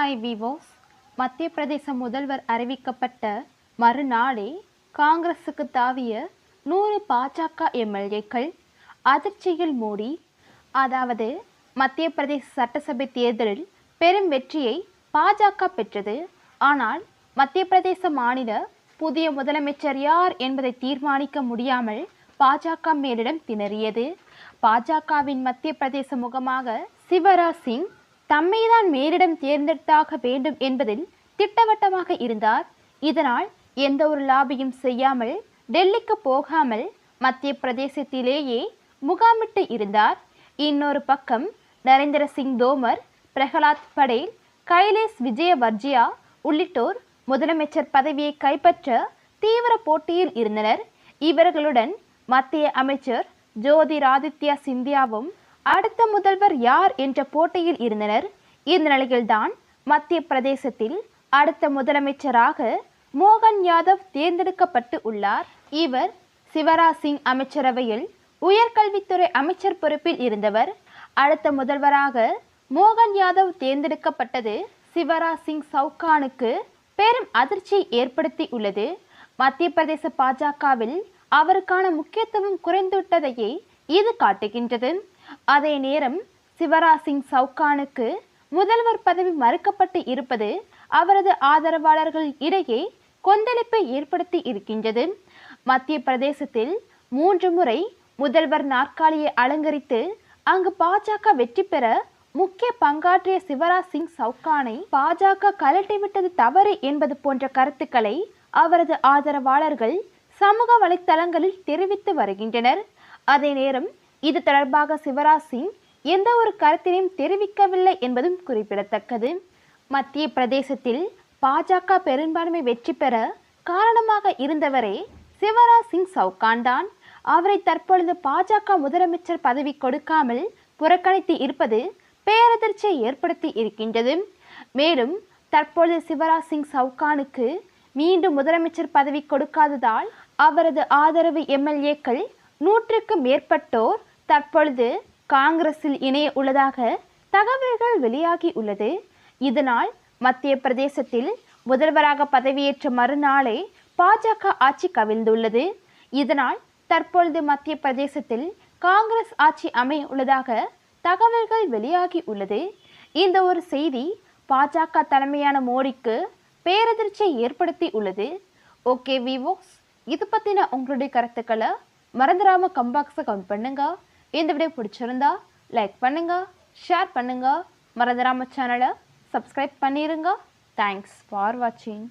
Hi விவோஸ். மத்திய பிரதேச முதல்வர் அறிவிக்கப்பட்ட மறுநாளே காங்கிரசுக்கு தாவிய 100 பாஜக எம்எல்ஏக்கள் அதிர்ச்சியில் மூடி. அதாவது மத்திய பிரதேச சட்டசபை தேர்தலில் பெரும் வெற்றியை பாஜக பெற்றது. ஆனால் மத்திய பிரதேச மாநில புதிய முதலமைச்சர் யார் என்பதை தீர்மானிக்க முடியாமல் பாஜக மேலிடம் திணறியது. பாஜகவின் மத்திய பிரதேச முகமாக சிவராஜ் சிங் தம்மைதான் மேலிடம் தேர்ந்தெடுத்தாக வேண்டும் என்பதில் திட்டவட்டமாக இருந்தார். இதனால் எந்த ஒரு லாபியும் செய்யாமல் டெல்லிக்கு போகாமல் மத்திய பிரதேசத்திலேயே முகாமிட்டு இருந்தார். இன்னொரு பக்கம் நரேந்திர சிங் தோமர், பிரகலாத் படேல், கைலேஷ் விஜயவர்ஜியா உள்ளிட்டோர் முதலமைச்சர் பதவியை கைப்பற்ற தீவிர போட்டியில் இருந்தனர். இவர்களுடன் மத்திய அமைச்சர் ஜோதிராதித்யா சிந்தியாவும் அடுத்த முதல்வர் யார் என்ற போட்டியில் இருந்தனர். இந்த நிலையில்தான் மத்திய பிரதேசத்தில் அடுத்த முதலமைச்சராக மோகன் யாதவ் தேர்ந்தெடுக்கப்பட்டு உள்ளார். இவர் சிவராஜ் சிங் அமைச்சரவையில் உயர்கல்வித்துறை அமைச்சர் பொறுப்பில் இருந்தவர். அடுத்த முதல்வராக மோகன் யாதவ் தேர்ந்தெடுக்கப்பட்டது சிவராஜ் சிங் சவுகானுக்கு பெரும் அதிர்ச்சியை ஏற்படுத்தி உள்ளது. மத்திய பிரதேச பாஜகவில் அவருக்கான முக்கியத்துவம் குறைந்துவிட்டதையே இது காட்டுகின்றது. அதே நேரம் சிவராஜ் சிங் சவுகானுக்கு முதல்வர் பதவி மறுக்கப்பட்டு இருப்பது அவரது ஆதரவாளர்கள் இடையே கொந்தளிப்பை ஏற்படுத்தி இருக்கின்றது. மத்திய பிரதேசத்தில் 3 முறை முதல்வர் நாற்காலியை அலங்கரித்து அங்கு பாஜக வெற்றி பெற முக்கிய பங்காற்றிய சிவராஜ் சிங் சவுகானை பாஜக கலட்டிவிட்டது தவறு என்பது போன்ற கருத்துக்களை அவரது ஆதரவாளர்கள் சமூக வலைத்தளங்களில் தெரிவித்து வருகின்றனர். அதே நேரம் இது தொடர்பாக சிவராஜ் சிங் எந்த ஒரு கருத்தினையும் தெரிவிக்கவில்லை என்பதும் குறிப்பிடத்தக்கது. மத்திய பிரதேசத்தில் பாஜக பெரும்பான்மை வெற்றி பெற காரணமாக இருந்தவரே சிவராஜ் சிங் சவுகான் தான். அவரை தற்பொழுது பாஜக முதலமைச்சர் பதவி கொடுக்காமல் புறக்கணித்து இருப்பது பேரதிர்ச்சியை ஏற்படுத்தி இருக்கின்றது. மேலும் தற்பொழுது சிவராஜ் சிங் சவுகானுக்கு மீண்டும் முதலமைச்சர் பதவி கொடுக்காததால் அவரது ஆதரவு எம்எல்ஏக்கள் 100க்கு மேற்பட்டோர் தற்பொழுது காங்கிரஸில் இணைய உள்ளதாக தகவல்கள் வெளியாகி உள்ளது. இதனால் மத்திய பிரதேசத்தில் முதல்வராக பதவியேற்ற மறுநாளே பாஜக ஆட்சி கவிழ்ந்துள்ளது. இதனால் தற்பொழுது மத்திய பிரதேசத்தில் காங்கிரஸ் ஆட்சி அமைய உள்ளதாக தகவல்கள் வெளியாகி உள்ளது. இந்த ஒரு செய்தி பாஜக தலைமையான மோடிக்கு பேரதிர்ச்சியை ஏற்படுத்தி உள்ளது. ஓகே விவோஸ், இது பற்றின உங்களுடைய கருத்துக்களை மறந்துடாமல் கம்பாக்ஸை கமெண்ட் பண்ணுங்க. இந்த வீடியோ பிடிச்சிருந்தா லைக் பண்ணுங்க, ஷேர் பண்ணுங்க, மறந்துடாமல் சேனலை சப்ஸ்கிரைப் பண்ணிடுங்க. தேங்க்ஸ் ஃபார் வாட்சிங்.